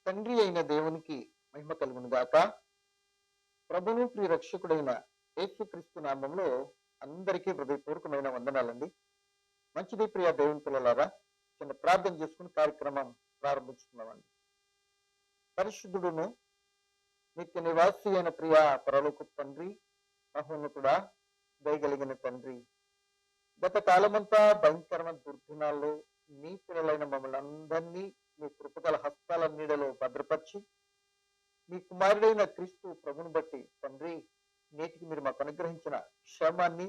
తండ్రి అయిన దేవునికి మహిమ కలుగును గాక. ప్రభువు ప్రియ రక్షకుడైన యేసుక్రీస్తు నామంలో అందరికీ హృదయపూర్వకమైన వందనాలండి. మంచిది ప్రియ దేవుని పిల్లలారా, చిన్న ప్రార్థన చేసుకుని కార్యక్రమం ప్రారంభించుకున్నామండి. పరిశుద్ధుడును నిత్య నివాసి అయిన ప్రియ పరలోక తండ్రి, మహోన్నతుడా, దయగలిగిన తండ్రి, గత కాలమంతా భయంకరమైన దుర్దినాల్లో నీ పిల్లలైన మమ్మల్ని అందరినీ మీ కృపగల హస్తాల నీడలో భద్రపరిచి మీ కుమారుడైన క్రీస్తు ప్రభుని బట్టి తండ్రి, నేటికి మీరు మాకు అనుగ్రహించిన క్షేమాన్ని,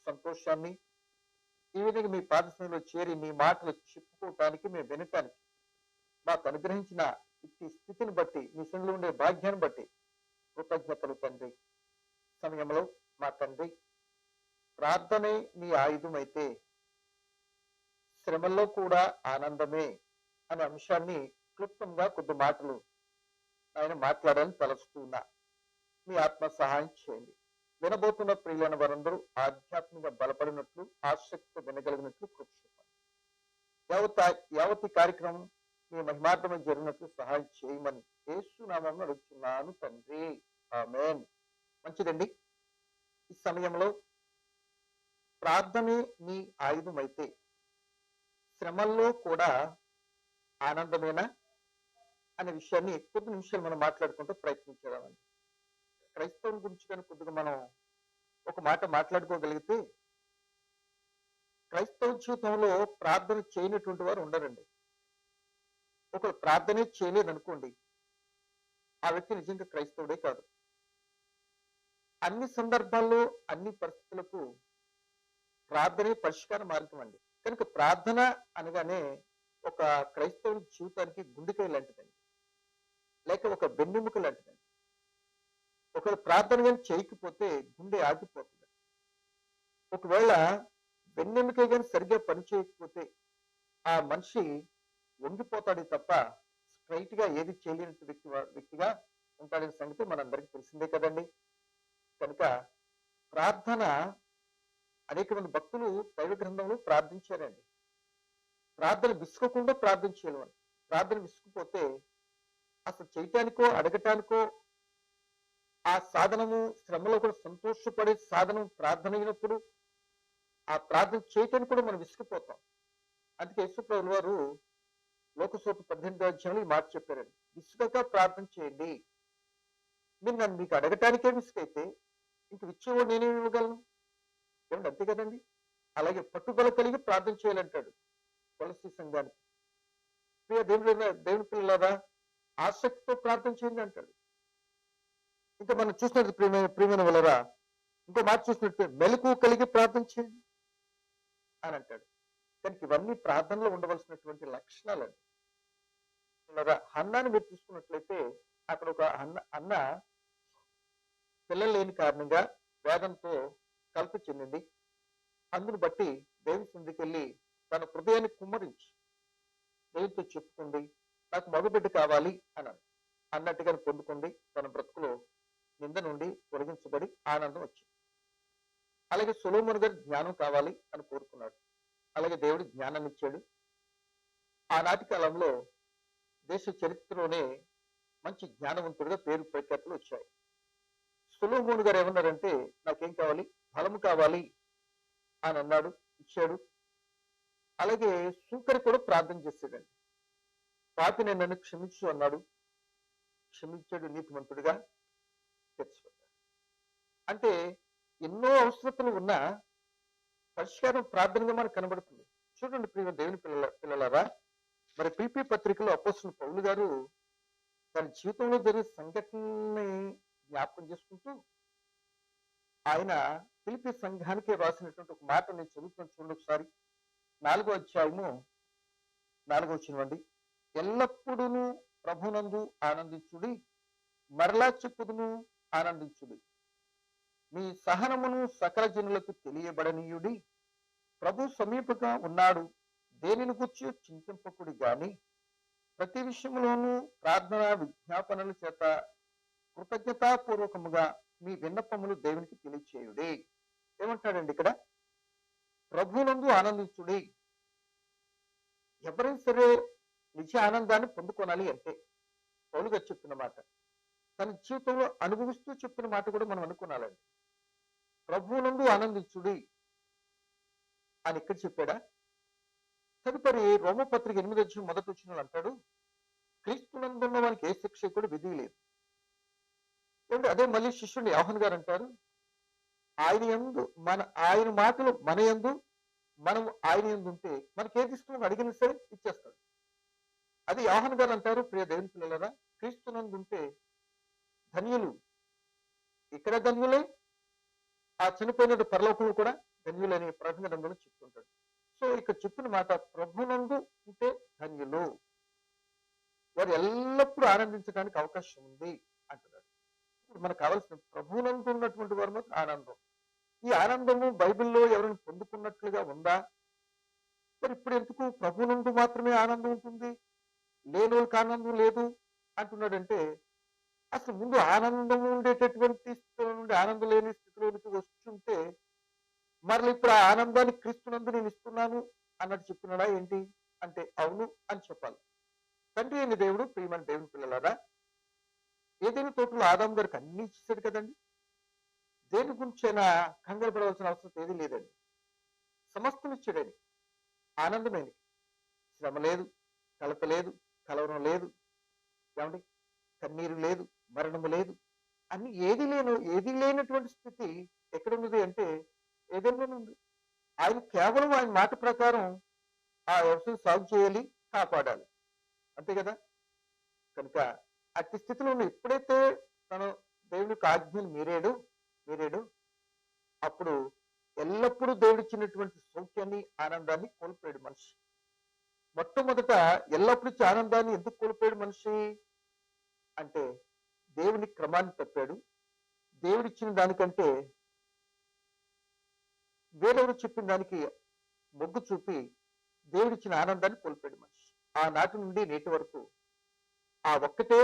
సంతోషాన్ని, ఈ విధంగా మీ పాదశంలో చేరి మీ మాటలు చెప్పుకోవటానికి, మేము వినటానికి మాకు అనుగ్రహించిన ఇట్టి స్థితిని బట్టి, మీ సన్నిధిలో ఉండే భాగ్యాన్ని బట్టి కృతజ్ఞతలు తండ్రి. సమయంలో మా తండ్రి, ప్రార్థనే నీ ఆయుధం అయితే శ్రమల్లో కూడా ఆనందమే అనే అంశాన్ని క్లుప్తంగా కొద్ది మాటలు ఆయన మాట్లాడాలని తలస్తున్నా. మీ ఆత్మ సహాయం చేయండి. వినబోతున్న ప్రియులైన వారందరూ ఆధ్యాత్మిక బలపడినట్లు, ఆసక్తితో వినగలిగినట్లు యావతి కార్యక్రమం మీ మహిమార్థమై జరిగినట్లు సహాయం చేయమని యేసు నామమున అడుగుతున్నాను తండ్రి, ఆమేన్. మంచిదండి. ఈ సమయంలో ప్రార్థనే నీ ఆయుధం అయితే శ్రమల్లో కూడా ఆనందమేనా అనే విషయాన్ని కొద్ది నిమిషాలు మనం మాట్లాడుకుంటూ ప్రయత్నించేదామండి. క్రైస్తవం గురించి కానీ కొద్దిగా మనం ఒక మాట మాట్లాడుకోగలిగితే, క్రైస్తవ జీవితంలో ప్రార్థన చేయనటువంటి వారు ఉండరండి. ఒకరు ప్రార్థనే చేయలేదనుకోండి, ఆ వ్యక్తి నిజంగా క్రైస్తవుడే కాదు. అన్ని సందర్భాల్లో, అన్ని పరిస్థితులకు ప్రార్థనే పరిష్కార మార్గం అండి. కనుక ప్రార్థన అనగానే ఒక క్రైస్తవుని జీవితానికి గుండెకాయ లాంటిదండి, లేక ఒక వెన్నెముక లాంటిదండి. ఒకవేళ ప్రార్థన కానీ చేయకపోతే గుండె ఆగిపోతుంది. ఒకవేళ వెన్నెముక కానీ సరిగ్గా పనిచేయకపోతే ఆ మనిషి వంగిపోతాడే తప్ప స్ట్రైట్ గా ఏది చేయలేని వ్యక్తిగా ఉంటాడనే సంగతి మనందరికీ తెలిసిందే కదండి. కనుక ప్రార్థన, అనేక మంది భక్తులు దైవ గ్రంథంలో ప్రార్థించారండి. ప్రార్థన విసుకకుండా ప్రార్థన చేయాలని. ప్రార్థన విసుకుపోతే అసలు చేయటానికో అడగటానికో ఆ సాధనము, శ్రమలో కూడా సంతోషపడే సాధనం ప్రార్థన అయినప్పుడు ఆ ప్రార్థన చేయటానికి కూడా మనం విసుకుపోతాం. అందుకే యేసుప్రభుల వారు లోకసూత 18వ అధ్యాయంలో ఈ మాట చెప్పారండి, విసుకగా ప్రార్థన చేయండి. మీరు నన్ను మీకు అడగటానికే విసుకైతే ఇంక ఇచ్చేవాడు నేనేమి ఇవ్వగలను? ఏమండి, అంతే కదండి. అలాగే పట్టుదల కలిగి ప్రార్థన చేయాలంటాడు కొలస్సీ సంఘానికి. ప్రియ దేవుని పిల్లలారా, ఆసక్తితో ప్రార్థన చేయండి అంటాడు. ఇంకా మనం చూసినట్టు ప్రియమైన వాళ్ళరా, ఇంకో మాట చూసినట్టు మెలకువ కలిగి ప్రార్థన చేయండి అని అంటాడు. కనుక ఇవన్నీ ప్రార్థనలో ఉండవలసినటువంటి లక్షణాలండి. హన్నాని మీరు చూసుకున్నట్లయితే, అక్కడ ఒక అన్న పిల్లలు లేని కారణంగా వేదంతో కలత చెందింది. అందును బట్టి దేవుని సన్నిధికి వెళ్ళి తన హృదయాన్ని కుమ్మరించి దేవునితో చెప్పుకుంది, నాకు మగబిడ్డ కావాలి అని అన్నట్టుగా పొందుకుంది. తన బ్రతుకులో నింద నుండి తొలగించబడి ఆనందం వచ్చింది. అలాగే సొలొమోను గారి జ్ఞానం కావాలి అని కోరుకున్నాడు. అలాగే దేవుడు జ్ఞానాన్ని ఇచ్చాడు. ఆనాటి కాలంలో దేశ చరిత్రలోనే మంచి జ్ఞానవంతుడిగా పేరు ప్రఖ్యాతులు వచ్చాయి. సొలొమోను గారు ఏమన్నారంటే, నాకేం కావాలి? బలము కావాలి అని అన్నాడు, ఇచ్చాడు. అలాగే సూకరి కూడా ప్రార్థన చేశాడండి. పాపిని నన్ను క్షమించు అన్నాడు, క్షమించాడు, నీతిమంతుడిగా తెచ్చిపెట్టాడు. అంటే ఎన్నో అవసరతలు ఉన్నా పరిష్కారం ప్రార్థనగా మనకు కనబడుతుంది. చూడండి ప్రియ దేవుని పిల్లలారా, మరి పిపి పత్రికలో అపోస్తలుడైన పౌలు గారు తన జీవితంలో జరిగే సంఘటనని జ్ఞాపకం చేసుకుంటూ ఆయన ఫిలిప్పీ సంఘానికి రాసినటువంటి ఒక మాట నేను చదువుతున్నాను, చూడండి ఒకసారి. 4వ అధ్యాయము 4వ వచనం. ఎల్లప్పుడూ ప్రభునందు ఆనందించుడి, మరలా చెప్పుదును ఆనందించుడి, మీ సహనమును సకల జనులకు తెలియబడనీయుడి, ప్రభు సమీపంగా ఉన్నాడు, దేనిని గురించి చింతింపకుడి గాని ప్రతి విషయంలోనూ ప్రార్థన విజ్ఞాపనల చేత కృతజ్ఞతాపూర్వకముగా మీ విన్నపములు దేవునికి తెలియచేయుడి. ఏమంటాడండి ఇక్కడ? ప్రభునందు ఆనందించుడి. ఎవరైనా సరే నిజ ఆనందాన్ని పొందుకోనాలి అంటే పౌలు గారు చెప్తున్న మాట, తన జీవితంలో అనుభవిస్తూ చెప్తున్న మాట కూడా మనం అనుకున్నాలండి. ప్రభువునందు ఆనందించుడి అని ఇక్కడ చెప్పాడా? తదుపరి రోమపత్రిక 8 మొదటి వచనంలో అంటాడు, క్రీస్తునందున్న వానికి ఏ శిక్ష కూడా విధి లేదు. ఏమంటే అదే మళ్ళీ శిష్యుడు యోహాను గారు అంటారు, ఆయన మాటలు మన యందు, మనం ఆయన యందు ఉంటే మనకి ఏది ఇష్టం అడిగినా సరే ఇచ్చేస్తాడు. అది యోహాను గారు అంటారు, ప్రియ దేవుని పిల్లలారా, క్రీస్తునందు ఉంటే ధన్యులు. ఇక్కడ ధన్యులే, ఆ చనిపోయిన పరలోకంలో కూడా ధన్యులని ప్రకటన గ్రంథంలో చెప్తుంటాడు. సో ఇక్కడ చెప్పిన మాట, ప్రభునందు ఉంటే ధన్యులు, వారు ఎల్లప్పుడూ ఆనందించడానికి అవకాశం ఉంది అంటున్నాడు. ఇప్పుడు మనకు కావాల్సిన ప్రభునందు ఉన్నటువంటి వారు మాత్రం ఆనందం. ఈ ఆనందము బైబిల్లో ఎవరైనా పొందుకున్నట్లుగా ఉందా? మరి ఇప్పుడు ఎందుకు ప్రభునందు మాత్రమే ఆనందం ఉంటుంది, లేని వాళ్ళకి ఆనందం లేదు అంటున్నాడంటే, అసలు ముందు ఆనందం ఉండేటటువంటి స్థితిలో నుండి ఆనందం లేని స్థితిలోనికి వస్తుంటే మరలా ఇప్పుడు ఆ ఆనందాన్ని క్రీస్తునందు నేను ఇస్తున్నాను అన్నట్టు చెప్తున్నాడా ఏంటి అంటే, అవును అని చెప్పాలి. తండ్రి అయిన దేవుడు, ప్రియమైన దేవుని పిల్లలారా, ఏదైనా తోటలో ఆదాము గారికి అన్ని ఇచ్చేసాడు కదండి. దేని గురించి అయినా కంగారు పడవలసిన అవసరం ఏది లేదండి. సమస్తం ఇచ్చాడని, ఆనందమైన, శ్రమ లేదు, కలత లేదు, కలవరం లేదు, ఏమండి కన్నీరు లేదు, మరణము లేదు, అన్ని ఏది లేనటువంటి స్థితి ఎక్కడున్నది అంటే ఏదైనా ఉంది. ఆయన కేవలం ఆయన మాట ప్రకారం ఆ వ్యవసాయం సాగు చేయాలి, కాపాడాలి, అంతే కదా. కనుక అట్టి స్థితిలో ఎప్పుడైతే తను దేవుని యొక్క ఆజ్ఞను మీరాడు అప్పుడు ఎల్లప్పుడూ దేవుడిచ్చినటువంటి సౌఖ్యాన్ని, ఆనందాన్ని కోల్పోయాడు మనిషి. మొట్టమొదట ఎల్లప్పుడూ ఇచ్చే ఆనందాన్ని ఎందుకు కోల్పోయాడు మనిషి అంటే, దేవుని క్రమాన్ని తప్పాడు. దేవుడిచ్చిన దానికంటే వేరెవరు చెప్పిన దానికి మొగ్గు చూపి దేవుడిచ్చిన ఆనందాన్ని కోల్పోయాడు మనిషి. ఆనాటి నుండి నేటి వరకు ఆ ఒక్కటే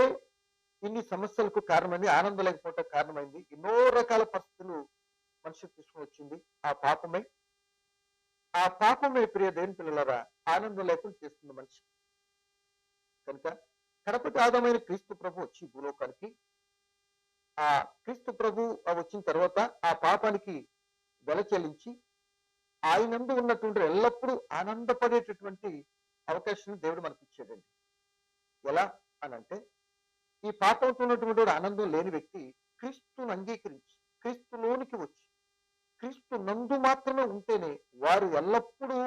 ఇన్ని సమస్యలకు కారణమైంది, ఆనందం లేకపోవటం కారణమైంది. ఎన్నో రకాల పరిస్థితులు మనిషికి తీసుకుని వచ్చింది ఆ పాపమే ప్రియ దేవుని పిల్లలారా ఆనందం లేకుండా చేస్తుంది మనిషి. కనుక కడపటి ఆదమైన క్రీస్తు ప్రభు వచ్చి భూలోకానికి, ఆ క్రీస్తు ప్రభు వచ్చిన తర్వాత ఆ పాపానికి వెల చెల్లించి ఆయనందు ఉన్నటువంటి ఎల్లప్పుడూ ఆనందపడేటటువంటి అవకాశాన్ని దేవుడు మనకి ఇచ్చాడండి. ఎలా అనంటే, ఈ పాపంతో ఉన్నటువంటి ఆనందం లేని వ్యక్తి క్రీస్తుని అంగీకరించి క్రీస్తులోనికి వచ్చి క్రీస్తు నందు మాత్రమే ఉంటేనే వారు ఎల్లప్పుడూ,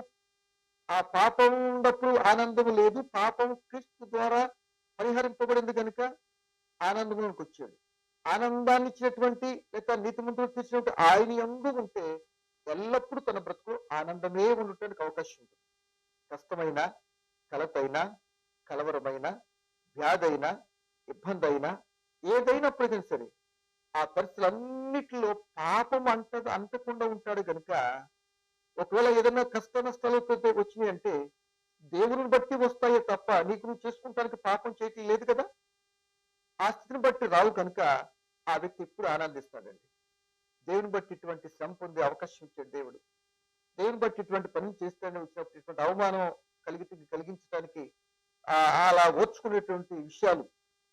ఆ పాపం ఉన్నప్పుడు ఆనందం లేదు, పాపం క్రీస్తు ద్వారా పరిహరింపబడింది కనుక ఆనందంలోకి వచ్చాడు. ఆనందాన్ని ఇచ్చినటువంటి లేదా నీతిమంతులు తీసినటువంటి ఆయన యందు ఉంటే ఎల్లప్పుడూ తన బ్రతుకు ఆనందమే ఉండటానికి అవకాశం ఉంటుంది. కష్టమైన, కలతైనా, కలవరమైన, వ్యాధైనా, ఇబ్బంది అయినా, ఏదైనప్పటికైనా సరే ఆ పరిస్థితులన్నిటిలో పాపం అంటకుండా ఉంటాడు కనుక, ఒకవేళ ఏదైనా కష్ట నష్టాలు వచ్చినాయి అంటే దేవుని బట్టి వస్తాయే తప్ప నీకు నువ్వు చేసుకుంటానికి పాపం చేయటం లేదు కదా. ఆ స్థితిని బట్టి రావు కనుక ఆ వ్యక్తి ఎప్పుడు ఆనందిస్తాడండి. దేవుని బట్టి ఇటువంటి శ్రమ పొందే అవకాశం ఇచ్చాడు దేవుడు. దేవుని బట్టి ఇటువంటి పనులు చేస్తాడని వచ్చినప్పుడు ఇటువంటి అవమానం కలిగించడానికి అలా ఓర్చుకునేటువంటి విషయాలు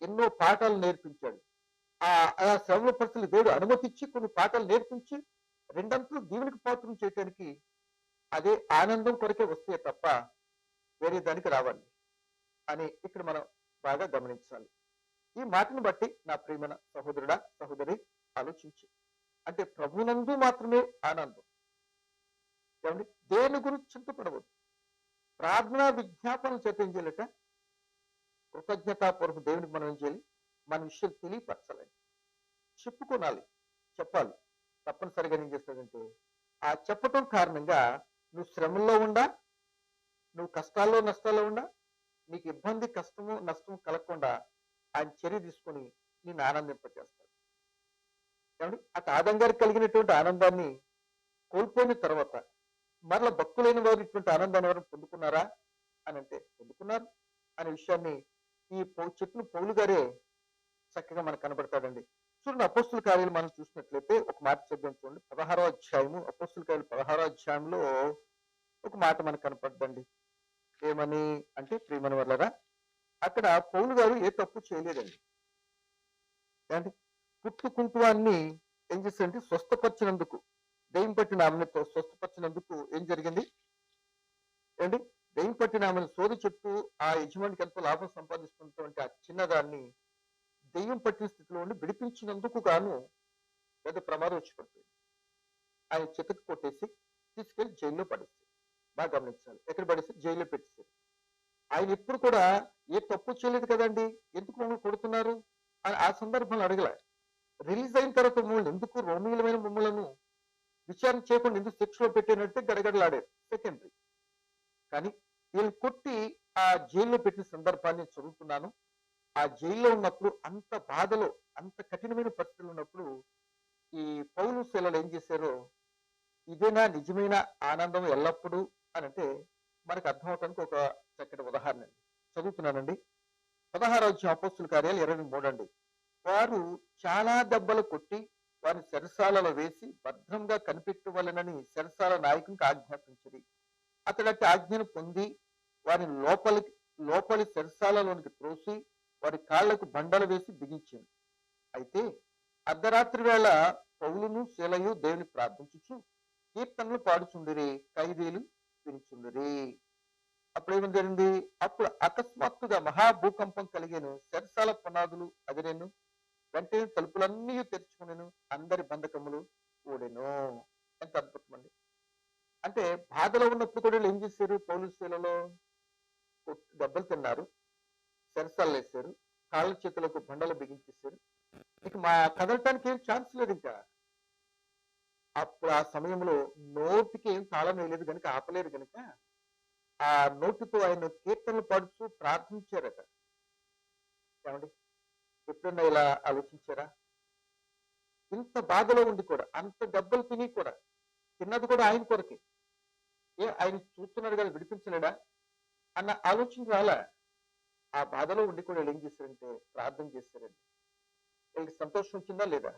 ఎన్నో పాఠాలు నేర్పించాడు. ఆ శ్రమ పరిస్థితులు దేవుడు అనుమతించి కొన్ని పాఠాలు నేర్పించి రెండంతలు దేవునికి పాత్రం చేయటానికి అదే ఆనందం కొరకే వస్తే తప్ప వేరే దానికి రావాలి అని ఇక్కడ మనం బాగా గమనించాలి. ఈ మాటను బట్టి నా ప్రియమైన సహోదరుడా, సహోదరి ఆలోచించి, అంటే ప్రభునందు మాత్రమే ఆనందం. ఏమండి, దేని గురించి చింతపడవద్దు. ప్రార్థనా విజ్ఞాపనలు చేత ఏం చేయాలట, కృతజ్ఞతాపూర్వక దేవునికి మనం ఏం చేయాలి, మన విషయం తెలియపరచాలండి, చెప్పుకోనాలి, చెప్పాలి. తప్పనిసరిగా ఏం చేస్తాడంటే, ఆ చెప్పటం కారణంగా నువ్వు శ్రమల్లో ఉండా, నువ్వు కష్టాల్లో నష్టాల్లో ఉండా, నీకు ఇబ్బంది, కష్టము, నష్టము కలగకుండా ఆయన చర్య తీసుకొని నిన్ను ఆనందింపచేస్తాడు. ఏమండి, అటు ఆదం గారికి కలిగినటువంటి ఆనందాన్ని కోల్పోయిన తర్వాత మరలా భక్తులైన వారు ఇటువంటి ఆనందాన్ని ఎవరు పొందుకున్నారా అని అంటే పొందుకున్నారు అనే విషయాన్ని ఈ చెప్పిన పౌలు గారే చక్కగా మనకు కనబడతాడండి. చూడండి, అపోస్తుల కార్యాలు మనం చూసినట్లయితే ఒక మాట చదివాం చూడండి, 16వ అధ్యాయము, అపోస్తుల కార్యాలు 16వ అధ్యాయంలో ఒక మాట మనకు కనపడదండి. ఏమని అంటే, ప్రియమైన వాళ్ళరా, అక్కడ పౌలు గారు ఏ తప్పు చేయలేదండి. అంటే పుట్టుకుంటువాన్ని ఏం చేశారంటే స్వస్థపరిచినందుకు, దెయ్యం పట్టిన ఆమెతో స్వస్థపరిచినందుకు ఏం జరిగింది ఏంటి, దెయ్యం పట్టిన ఆమెను సోది చెప్తూ ఆ యజమానికి ఎంతో లాభం సంపాదిస్తున్నటువంటి ఆ చిన్నదాన్ని దెయ్యం పట్టిన స్థితిలో ఉండి విడిపించినందుకు గాను పెద్ద ప్రమాదం వచ్చి పడుతుంది. ఆయన చితకు కొట్టేసి తీసుకెళ్లి జైల్లో పడేసి, బాగా గమనించాలి, ఎక్కడ పడేసి జైల్లో పెట్టేశారు. ఆయన ఎప్పుడు కూడా ఏ తప్పు చేయలేదు కదండి, ఎందుకు మమ్మల్ని కొడుతున్నారు అని ఆ సందర్భంలో అడగలే. రిలీజ్ అయిన తర్వాత మమ్మల్ని ఎందుకు రోమిలమైన మమ్మలను విచారణ చేయకుండా ఎందుకు శిక్షలో పెట్టినట్టే గడగడలాడారు సెకండరీ. కానీ వీళ్ళు కొట్టి ఆ జైల్లో పెట్టిన సందర్భాన్ని చదువుతున్నాను. ఆ జైల్లో ఉన్నప్పుడు అంత బాధలో, అంత కఠినమైన పరిస్థితులు ఉన్నప్పుడు ఈ పౌలు శీలలు ఏం చేశారో, ఇదేనా నిజమైన ఆనందం ఎల్లప్పుడూ అని అంటే మనకు అర్థమవటానికి ఒక చక్కటి ఉదాహరణ అండి. చదువుతున్నానండి. 16వ అధ్యాయం అపోస్తుల కార్యాలు 23 అండి. వారు చాలా దెబ్బలు కొట్టి వారిని చెరసాలలో వేసి భద్రంగా కనిపెట్టవలెనని చెరసాల నాయకునికి ఆజ్ఞాపించింది. అతడట్టి ఆజ్ఞను పొంది వారిని లోపలి చెరసాలలోనికి త్రోసి వారి కాళ్లకు బండలు వేసి బిగించింది. అయితే అర్ధరాత్రి వేళ పౌలును శీలయు దేవుని ప్రార్థించుచు కీర్తనలు పాడుచుండిరి, ఖైదీలు వినుచుండిరి. అప్పుడు ఏమి జరిగింది, అప్పుడు అకస్మాత్తుగా మహాభూకంపం కలిగేను, చెరసాల పునాదులు అదిరేను, వెంటనే తలుపులన్నీ తెరుచుకునేను, అందరి బంధకములు ఊడెను. ఎంత అద్భుతం అండి. అంటే బాధలో ఉన్నప్పుడు కూడా వీళ్ళు ఏం చేశారు, పౌలు శీలలో దెబ్బలు తిన్నారు, చెరసాలు వేశారు, కాళ్ళ చేతులకు బండలు బిగించేశారు. ఇక మా కదలటానికి ఏం ఛాన్స్ లేదు ఇంకా. అప్పుడు ఆ సమయంలో నోటికి ఏం తాళం వేయలేదు కనుక, ఆపలేరు కనుక ఆ నోటితో ఆయన కీర్తనలు పాడుతూ ప్రార్థించారట. ఏమండి, ఎప్పుడన్నా ఇలా ఆలోచించారా? ఇంత బాధలో ఉండి కూడా, అంత దెబ్బలు తిని కూడా, తిన్నది కూడా ఆయన కొరకే, ఆయన చూస్తున్నాడు కదా విడిపించలేడా అన్న ఆలోచన రాలా. ఆ బాధలో ఉండి కూడా వీళ్ళు ఏం చేశారంటే ప్రార్థన చేశారండి. వీళ్ళకి సంతోషం వచ్చిందా లేదా?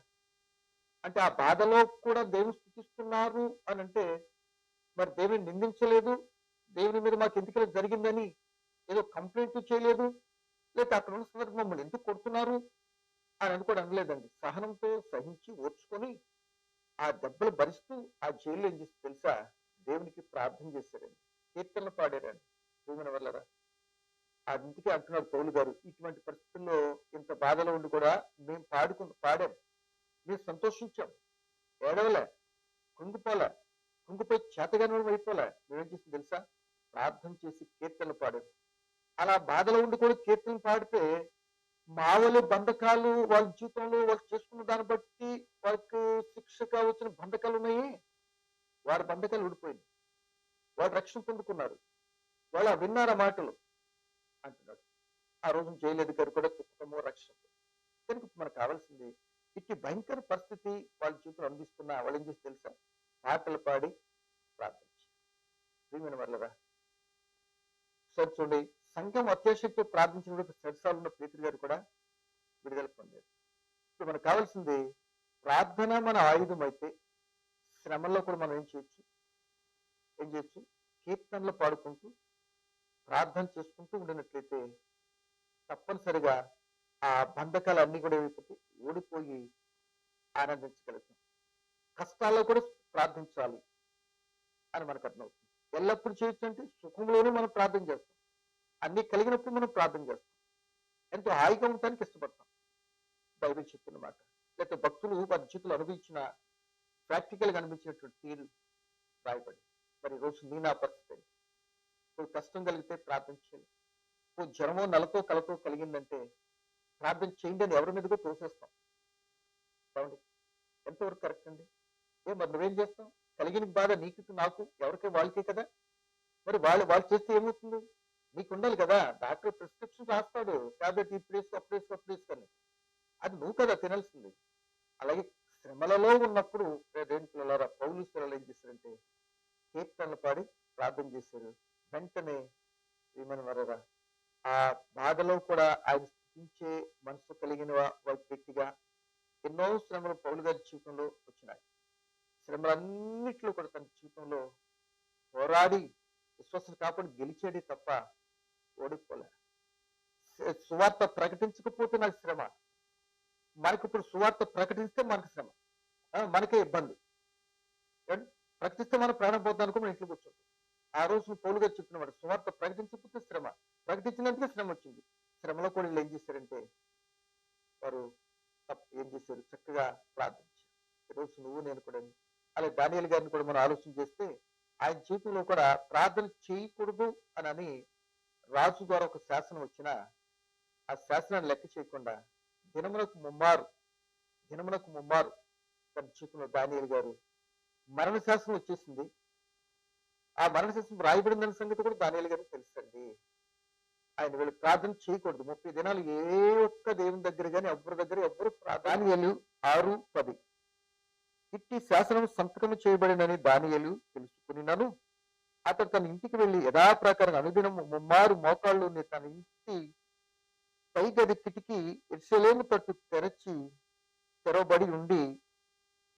అంటే ఆ బాధలో కూడా దేవుని స్తుతిస్తున్నారు అని అంటే, మరి దేవుని నిందించలేదు, దేవుని మీద మాకు ఎందుకు ఇలా జరిగిందని ఏదో కంప్లైంట్ చేయలేదు, లేకపోతే అక్కడ ఉన్న సందర్భం మమ్మల్ని ఎందుకు కొడుతున్నారు అని అనుకోని అనలేదండి. సహనంతో సహించి ఓర్చుకొని ఆ దెబ్బలు భరిస్తూ ఆ జైల్లో ఏం చేసి తెలుసా, దేవునికి ప్రార్థన చేశారండి, కీర్తనలు పాడారండి. దేవుని వల్లరా అందుకే అంటున్నారు పౌలు గారు, ఇటువంటి పరిస్థితుల్లో ఇంత బాధలో ఉండి కూడా మేము పాడాం, మేము సంతోషించాం, ఏడవలే, కుంగిపోలే, కుంగిపోయి చేతగానే అయిపోలే, మేమేం చేసింది తెలుసా, ప్రార్థన చేసి కీర్తనలు పాడాం. అలా బాధలో ఉండి కూడా కీర్తనలు పాడితే మామూలు బంధకాలు వాళ్ళ జీవితంలో వాళ్ళు చేసుకున్న దాన్ని బట్టి వాళ్ళకి శిక్షగా వచ్చిన బంధకాలు ఉన్నాయి, వారి బంధకాలు ఊడిపోయింది, వాళ్ళు రక్షణ పొందుకున్నారు, వాళ్ళు విన్నారు ఆ మాటలు అంటున్నాడు. ఆ రోజు జైలు అధికారి కూడా దుఃఖము రక్షణ. కనుక మనకు కావాల్సింది ఇట్టి భయంకర పరిస్థితి వాళ్ళ జీవితంలో అందిస్తున్న వాళ్ళు ఏం చేసి తెలుసా, పాటలు పాడి ప్రార్థించి. ప్రియమైన వాళ్ళరా, సరే చూడండి, సంఘం అత్యాశక్తితో ప్రార్థించినప్పుడు చెరసాలు ఉన్న పేతురు గారు కూడా విడుదల పొందారు. ఇప్పుడు మనకు కావాల్సింది ప్రార్థన మన ఆయుధం అయితే, శ్రమల్లో కూడా మనం ఏం చేయొచ్చు, కీర్తనలు పాడుకుంటూ ప్రార్థన చేసుకుంటూ ఉండినట్లయితే తప్పనిసరిగా ఆ బంధకాలు అన్ని కూడా ఏమైపోతే ఓడిపోయి ఆనందించగలుగుతాం. కష్టాల్లో కూడా ప్రార్థించాలి అని మనకు అర్థమవుతుంది. ఎల్లప్పుడు చేయొచ్చు అంటే సుఖంలోనే మనం ప్రార్థన చేస్తాం, అన్ని కలిగినప్పుడు మనం ప్రార్థన చేస్తాం, ఎంతో హాయిగా ఉండటానికి ఇష్టపడతాం. బైబిల్ చెప్తున్న మాట, లేకపోతే భక్తులు వారి జీవితంలో అనుభవించిన ప్రాక్టికల్ గా అనిపించినటువంటి తీరు రాయబడి. మరి రోజు నీ నా పరిస్థితి, ఇప్పుడు కష్టం కలిగితే ప్రార్థన చేయాలి, ఇప్పుడు జ్వరమో నలతో కలతో కలిగిందంటే ప్రార్థన చేయండి అని ఎవరి మీదకో తోసేస్తాం. ఏమండి, ఎంతవరకు కరెక్ట్ అండి? మరి నువ్వేం చేస్తావు? కలిగిన బాధ నీకు నాకు ఎవరికే వాళ్ళకే కదా. మరి వాళ్ళు చేస్తే ఏమవుతుంది? నీకు ఉండాలి కదా, డాక్టర్ ప్రిస్క్రిప్షన్ రాస్తాడు, టాబ్లెట్ ఇప్పుడు వేసుకో అప్పుడు వేసుకో అప్పుడు వేసుకొని, అది నువ్వు కదా తినాల్సింది. అలాగే శ్రమలలో ఉన్నప్పుడు పిల్లలారా పౌలు శీలలు ఏం చేశారంటే కీర్తనలు పాడి ప్రార్థన చేశారు. వెంటనే ఏమని వారరా ఆ బాధలో కూడా ఆయన స్థుతించే మనసు కలిగిన వ్యక్తిగా ఎన్నో శ్రమలు పౌలు గారి జీవితంలో వచ్చినాయి. శ్రమలన్నిట్లో కూడా తన జీవితంలో పోరాడి విశ్వాసం కాపాడి గెలిచేది తప్ప ఓడిపోలే. సువార్త ప్రకటించకపోతే నాకు శ్రమ. మనకి ఇప్పుడు సువార్త ప్రకటిస్తే మనకు శ్రమ, మనకే ఇబ్బంది. ప్రకటిస్తే మనం ప్రాణం పోతాం అనుకో మనం ఇంట్లో కూర్చోండి. ఆ రోజు పౌలు గారు చెప్తున్నమాట, సువార్త ప్రకటించకపోతే శ్రమ, ప్రకటించినందుకే శ్రమ వచ్చింది. శ్రమలో కూడా వీళ్ళు ఏం చేశారంటే వారు ఏం చేశారు, చక్కగా ప్రార్థించారు. ఈరోజు నువ్వు నేను కూడా అలాగే దానియేలు గారిని కూడా మనం ఆలోచన చేస్తే ఆయన జీవితంలో కూడా ప్రార్థన చేయకూడదు అని రాజు ద్వారా ఒక శాసనం వచ్చిన ఆ శాసనాన్ని లెక్క చేయకుండా దినమునకు ముమ్మారు తన జీవితంలో దానియేలు గారు మరణ శాసనం వచ్చేసింది. ఆ మరణ శాసనం రాయబడిందన్న సంగతి కూడా దానియేలు గారికి తెలుసండి. ఆయన వీళ్ళు ప్రార్థన చేయకూడదు 30 దినాలు ఏ ఒక్క దేవుని దగ్గర కానీ ఎవరి దగ్గర ఎవరు దానియేలు 6:10 ఇట్టి శాసనం సంతకం చేయబడినని దానియేలు తెలుసుకునినను అతడు తన ఇంటికి వెళ్లి యథాప్రకారం అనుదినం ముమ్మారు మోకాళ్ళు తన ఇంటి పై గది కిటికీ యెరూషలేము తట్టు తెరవబడి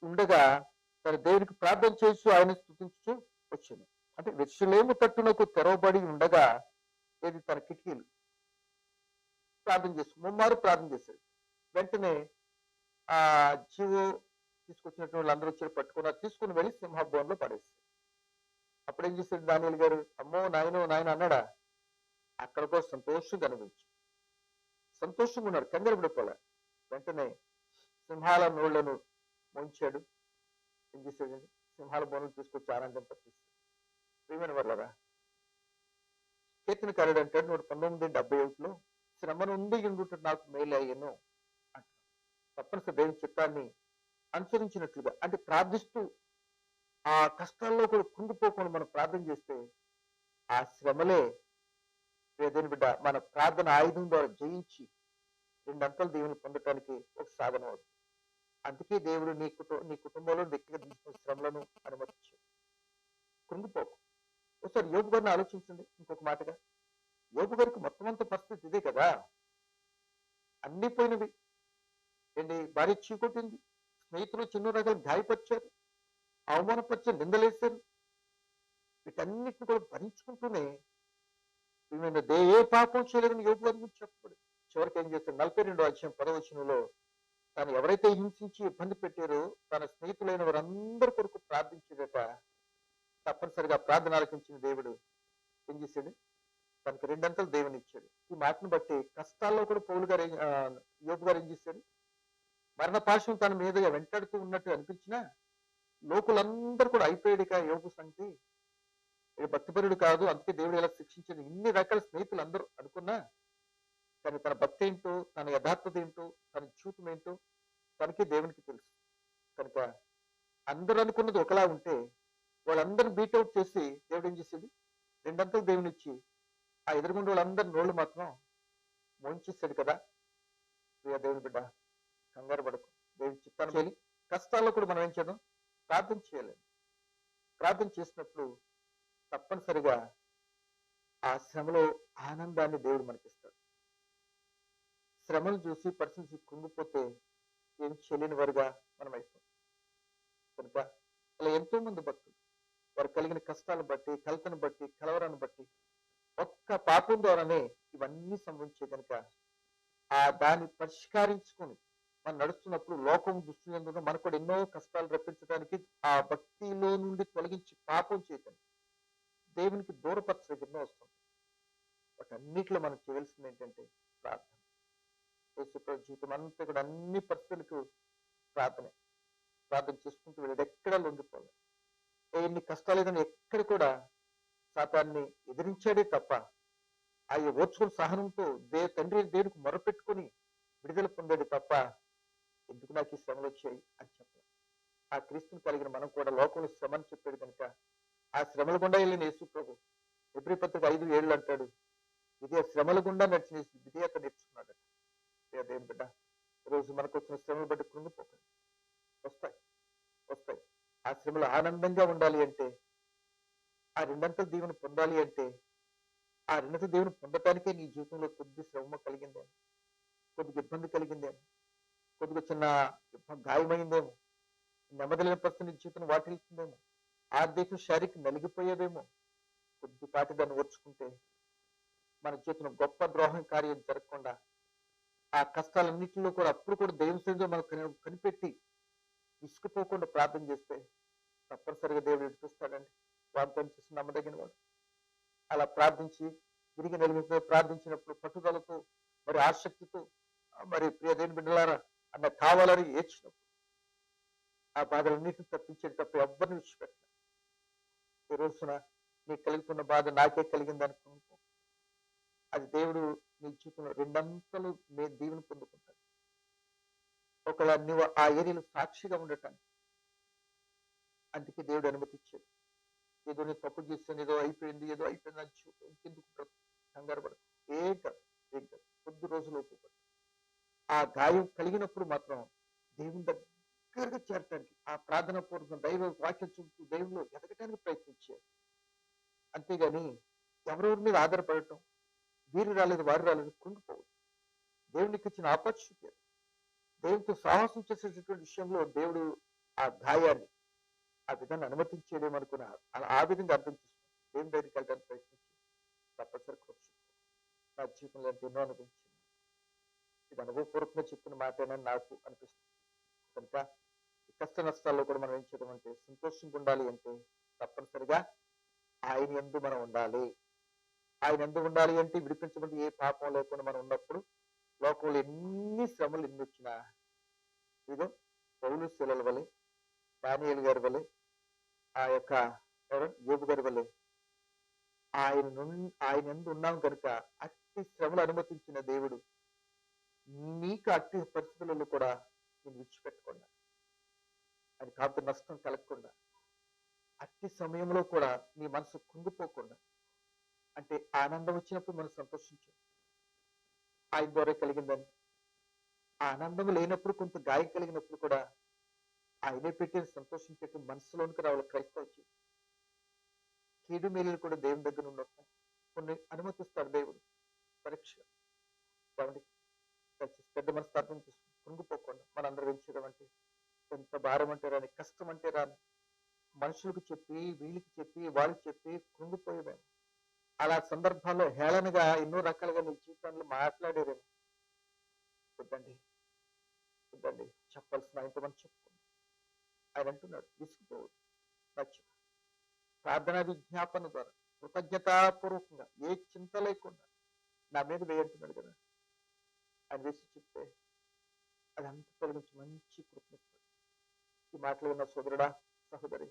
ఉండగా తన దేవునికి ప్రార్థన చేస్తూ ఆయన స్తుతించుచు వచ్చాను. అంటే యెరూషలేము తట్టునకు తెరవబడి ఉండగా ఏది తన కిటికీలు ప్రార్థన చేస్తూ ముమ్మారు ప్రార్థన చేశాడు. వెంటనే ఆ జీవో తీసుకొచ్చినటువంటి వాళ్ళందరూ వచ్చి పట్టుకున్నారు, తీసుకుని వెళ్ళి సింహభవనంలో పడేశారు. అప్పుడు ఏం చేశాడు దానియేలు గారు, అమ్మో నాయన అన్నాడా? అక్కడ కూడా సంతోషంగా అనిపించి సంతోషంగా ఉన్నాడు, కంగారు పడిపోలే. వెంటనే సింహాల నోళ్లను ముంచాడు. ఏం చేశాడండి, సింహాల బోనం తీసుకొచ్చి ఆనందం పట్టిస్తాడు. ప్రియమైన వాళ్ళరా, కీర్తనకారుడు అంటాడు 119:71 శ్రమ నుండి ఉండుట నాకు మేలు అయ్యను అంట. తప్పనిసరి దేవుని చిత్తాన్ని అనుసరించినట్లుగా అంటే ప్రార్థిస్తూ ఆ కష్టాల్లో కూడా కుంగిపోకుండా మనం ప్రార్థన చేస్తే ఆ శ్రమలే దేవుని బిడ్డ మన ప్రార్థన ఆయుధం ద్వారా జయించి 2 అంతలు దేవుని పొందటానికి ఒక సాధన అవుతుంది. అందుకే దేవుడు నీ కుటుంబంలో వ్యక్తిగత తీసుకున్న శ్రమలను అనుమతించాడు. కృంగిపోకు. ఒకసారి యోబు గారిని ఆలోచించండి. ఇంకొక మాటగా యోబు గారికి మొత్తం అంత పరిస్థితి ఇదే కదా, అన్ని పోయినవి ఏంటి, భార్య చీకొట్టింది, స్నేహితులు చిన్న రకాలు గాయపరిచారు, అవమానపరిచారు, నిందలేశారు. వీటన్నిటిని కూడా భరించుకుంటూనే ఏ పాపం చేయలేదని యోబు గారి గురించి చెప్పబడి చివరికి ఏం చేస్తాడు 42:10 తాను ఎవరైతే హింసించి ఇబ్బంది పెట్టారో తన స్నేహితులైన వారందరి కొరకు ప్రార్థించేదట. తప్పనిసరిగా ప్రార్థన ఆలకించిన దేవుడు ఏం చేశాడు, తనకి 2 అంతలు దేవుని ఇచ్చాడు. ఈ మాటను బట్టి కష్టాల్లో కూడా పౌలు గారు యోబు గారు ఏం చేశాడు, మరణ పాశం తన మీదుగా వెంటాడుతూ ఉన్నట్టు అనిపించినా లోకులందరూ కూడా అయిపోయాడుగా యోబు సంగతి, భక్తిపరుడు కాదు అందుకే దేవుడు ఎలా శిక్షించాడు, ఇన్ని రకాల స్నేహితులు అందరూ అనుకున్నా కానీ తన భక్తి ఏంటో, తన యథార్థత ఏంటో, తన జీవితం ఏంటో తనకి దేవునికి తెలుసు. కనుక అందరూ అనుకున్నది ఒకలా ఉంటే వాళ్ళందరూ బీట్అవుట్ చేసి దేవుడు ఏం చేసేది 2 అంతలు దేవుని ఇచ్చి ఆ ఎదురుగుండా వాళ్ళందరి నోళ్ళు మాత్రం మోయించేస్తాడు కదా. దేవుని బిడ్డ కంగారు పడకు, దేవుని చిత్తాన్ని చేయాలి. కష్టాల్లో కూడా మనం ఏం చేద్దాం, ప్రార్థన చేయాలి. ప్రార్థన చేసినప్పుడు తప్పనిసరిగా ఆ శ్రమలో ఆనందాన్ని దేవుడు మనకిస్తాడు. శ్రమను చూసి పరిస్థితి కుంగిపోతే ఏం చేయలేని వారుగా మనం అయిపోతాం. కనుక అలా ఎంతో మంది భక్తులు వారు కలిగిన కష్టాలను బట్టి, కలతను బట్టి, కలవరాన్ని బట్టి ఒక్క పాపం ద్వారానే ఇవన్నీ సంభవించే కనుక దాన్ని పరిష్కరించుకొని మనం నడుస్తున్నప్పుడు లోకం దృష్టి ఎందుకు మనకు కూడా ఎన్నో కష్టాలు రప్పించడానికి ఆ భక్తిలో నుండి తొలగించి పాపం చేయటం దేవునికి దూరపరచడానికి ఎన్నో వస్తుంది. వాటన్నిటిలో మనం చేయవలసింది ఏంటంటే ప్రార్థన. జీవితం అంతా కూడా అన్ని పరిస్థితులకు ప్రార్థన చేసుకుంటూ వెళ్ళాడు. ఎక్కడ లొంగిపోలేదు. ఎన్ని కష్టాలు ఏదైనా ఎక్కడ కూడా శాతాన్ని ఎదిరించాడే తప్ప ఆ ఓర్చుకుని సహనంతో తండ్రి దేవునికి మొరపెట్టుకొని విడుదల పొందాడు తప్ప ఎందుకు నాకు ఈ శ్రమలు వచ్చాయి అని చెప్పాలి. ఆ క్రీస్తుని కలిగిన మనం కూడా లోకంలో శ్రమని చెప్పాడు కనుక ఆ శ్రమల గుండా వెళ్ళిన యేసు ప్రభు ఎబ్రీ పత్రిక 5:7 అంటాడు, ఇదే శ్రమల గుండా నడిచిన విధేయత నేర్చుకున్నాడు. దేవుని బిడ్డ ఈరోజు మనకు వచ్చిన శ్రమలు బట్టి కృంగిపోకండి, వస్తాయి. ఆ శ్రమలు ఆనందంగా ఉండాలి అంటే, ఆ 2 అంతలు దేవుని పొందాలి అంటే, ఆ 2 అంతలు దేవుని పొందటానికే నీ జీవితంలో కొద్ది శ్రమ కలిగిందేమో, కొద్దిగా ఇబ్బంది కలిగిందేమో, కొద్దిగా చిన్న గాయమైందేమో, నెమ్మదిలేని పరిస్థితి నీ జీవితం వాటిల్తుందేమో, ఆర్థిక శారీరక నలిగిపోయేవేమో, కొద్దిపాటి దాన్ని ఓర్చుకుంటే మన చేతిలో గొప్ప ద్రోహం కార్యం జరగకుండా ఆ కష్టాలన్నింటిలో కూడా అప్పుడు కూడా దేవుని సన్నిధిలో మనం కనిపెట్టి విసుకుపోకుండా ప్రార్థన చేస్తే తప్పనిసరిగా దేవుడు విడిపిస్తాడండి. వాగ్దానం చేసి నమ్మదగిన వాడు. అలా ప్రార్థించి తిరిగి నిలబడితే ప్రార్థించినప్పుడు పట్టుదలతో మరి ఆసక్తితో మరి ప్రియ దేవుని బిడ్డలారా అన్న కావాలని ఏడ్చినప్పుడు ఆ బాధలన్నింటిని తప్పించేది తప్ప ఎవరిని విడిచిపెట్టాలి. ఈ రోజున నీకు కలుగుతున్న బాధ నాకే కలిగింది అనుకుంటూ అది దేవుడు నీ జీవితంలో రెండంతలు మీ దీవెని పొందుకుంటాడు. ఒకవేళ నువ్వు ఆ ఏరియాలో సాక్షిగా ఉండటానికి అందుకే దేవుడు అనుమతించాడు. ఏదో నేను తప్పు చేస్తాను, ఏదో అయిపోయింది అని ఇంకెందుకు కంగారు పడ ఏం కాదు. కొద్ది రోజులు ఒప్పుకోండి. ఆ గాయం కలిగినప్పుడు మాత్రం దేవుని దగ్గరగా చేరటానికి ఆ ప్రార్థన పూర్వకం దైవ వాక్యం చూపుతూ దేవుళ్ళు ఎదగటానికి ప్రయత్నించారు. అంతేగాని ఎవరెవరి మీద ఆధారపడటం, వీరు రాలేదు వారు రాలేదు కుంగిపోవద్దు. దేవునికి ఇచ్చిన ఆపర్చునిటీ, దేవునితో సాహసం చేసేటటువంటి విషయంలో దేవుడు ఆ గాయాన్ని ఆ విధాన్ని అనుమతించేయడేమనుకున్నా అలా ఆ విధంగా అర్థం చేసుకున్నాను. దేవుని దగ్గరికి వెళ్ళడానికి ప్రయత్నించి తప్పనిసరి కృషి నా జీవితంలో ఎన్నో అనుభవించింది. ఇది అనుభవపూర్వకంగా చెప్తున్న మాటేనని నాకు అనిపిస్తుంది. కనుక ఈ కష్ట నష్టాల్లో కూడా మనం ఏం చేయడం అంటే సంతోషంగా ఉండాలి అంటే తప్పనిసరిగా ఆయన యందు మనం ఉండాలి. ఆయన ఎందుకు ఉండాలి అంటే విడిపించబడి ఏ పాపం లేకుండా మనం ఉన్నప్పుడు లోకంలో ఎన్ని శ్రమలు ఎన్ని వచ్చినా ఇదో పౌలు శీలల వలె, దానియేలు గారి వలె, ఆ యొక్క యోబు గారి వలె ఆయన ఎందు ఉన్నాం కనుక అట్టి శ్రమలు అనుమతించిన దేవుడు నీకు అట్టి పరిస్థితులలో కూడా నేను విడిచిపెట్టకుండా అది కాదు నష్టం కలగకుండా అట్టి సమయంలో కూడా నీ మనసు కుంగిపోకుండా అంటే ఆనందం వచ్చినప్పుడు మనం సంతోషించాం ఆయన ద్వారా కలిగిందని, ఆనందం లేనప్పుడు కొంత గాయం కలిగినప్పుడు కూడా ఆయనే పెట్టి సంతోషించేట్టు మనసులోనికి రావాలి. క్రైస్తవ కీడు మేలు కూడా దేవుని దగ్గర ఉన్నట్టు కొన్ని అనుమతిస్తాడు దేవుడు పరీక్ష. కాబట్టి పెద్ద మనసు అర్థం చేసుకుని కుంగిపోకుండా మనందరూ పెంచడం అంటే ఎంత భారం అంటే రాని, కష్టం అంటే రాని, మనుషులకు చెప్పి వీళ్ళకి చెప్పి వాళ్ళకి చెప్పి కృంగిపోయేవాడు. అలా సందర్భాల్లో హేళనగా ఎన్నో రకాలుగా నీ జీవితంలో మాట్లాడేరేమో. వద్దండి చెప్పాల్సిన ఆయనతో మనం చెప్పుకోండి. ఆయన అంటున్నాడు విసుకుపోవద్దు. నచ్చు ప్రార్థనా విజ్ఞాపన ద్వారా కృతజ్ఞతాపూర్వకంగా ఏ చింత లేకుండా నా మీద వేయంటున్నాడు కదా, ఆయన వేసి చెప్తే అది అంత తొలగించి మంచి కృతజ్ఞత. ఈ మాటలు ఉన్న సోదరుడా సహోదరి,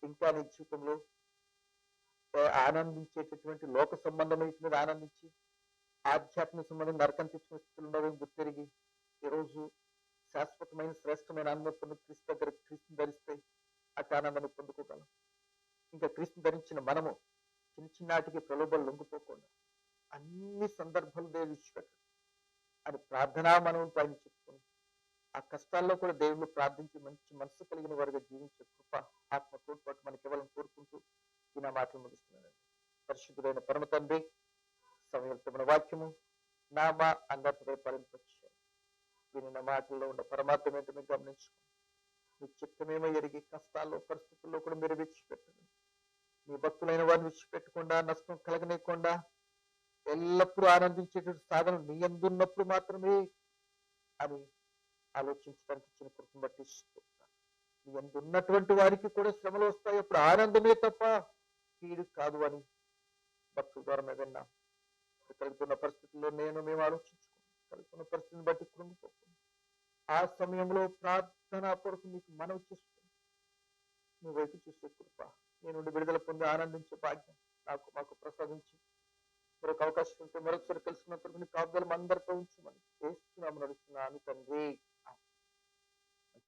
ఇంకా నీ జీవితంలో ఆనందించేటటువంటి లోక సంబంధమైన మీద ఆనందించి ఆధ్యాత్మిక సంబంధం నరకం తెచ్చుకునే స్థితిలో ఉన్నవి గుర్తెరిగి ఈరోజు శాశ్వతమైన శ్రేష్టమైన ఆనందం క్రీస్తు ధరిస్తే అటు ఆనందాన్ని పొందుకోగలం. ఇంకా క్రీస్తు ధరించిన మనము చిన్నాటికి ప్రలోభాలు లొంగిపోకుండా అన్ని సందర్భాలు దేవుడు విడిచిపెట్టడు అని ప్రార్థనా మనం పైన చెప్పుకుని ఆ కష్టాల్లో కూడా దేవుళ్ళు ప్రార్థించి మంచి మనసు కలిగిన వారిగా జీవించే కృప ఆత్మ తోడ్పాటు మనకి ఇవ్వాలని కోరుకుంటూ ఈ నా మాటలు ముగిస్తున్నానండి. పరిశుద్ధుడైన పరమ తండ్రి, సమయంతో వాక్యము నా మా అందరిపై ఫలింపచేయాలి. వినిన మాటల్లో ఉన్న పరమాత్మ ఏంటో మీరు గమనించుకోండి. మీ చిత్తమేమో ఎరిగి కష్టాల్లో పరిస్థితుల్లో కూడా మీరు విడిచిపెట్టండి. మీ భక్తులైన వారిని విడిచిపెట్టకుండా నష్టం కలగనేయకుండా ఎల్లప్పుడూ ఆనందించేటువంటి సాధన నీ అందున్నప్పుడు మాత్రమే అని ఆలోచించడానికి ఇచ్చిన కృపను బట్టి నీ అందున్నటువంటి వారికి కూడా శ్రమలు వస్తాయి, అప్పుడు ఆనందమే తప్ప కీడు కాదు అని భక్తుల ద్వారా మేము విన్నాం. కలుగుతున్న పరిస్థితుల్లో మేము ఆలోచించుకున్నాం. కలుగుతున్న పరిస్థితిని బట్టి కృంగిపోకుండా ఆ సమయంలో ప్రార్థనాపూర్వకం నీకు మనవి చేసుకుని నువ్వు వైపు చూసే కృప నేను విడుదల పొంది ఆనందించే భాగ్యం మాకు ప్రసాదించి మరొక అవకాశం ఉంటే మరొకసారి కలిసినందుకు నీ కాపుదలు అందరితో ఉంచమని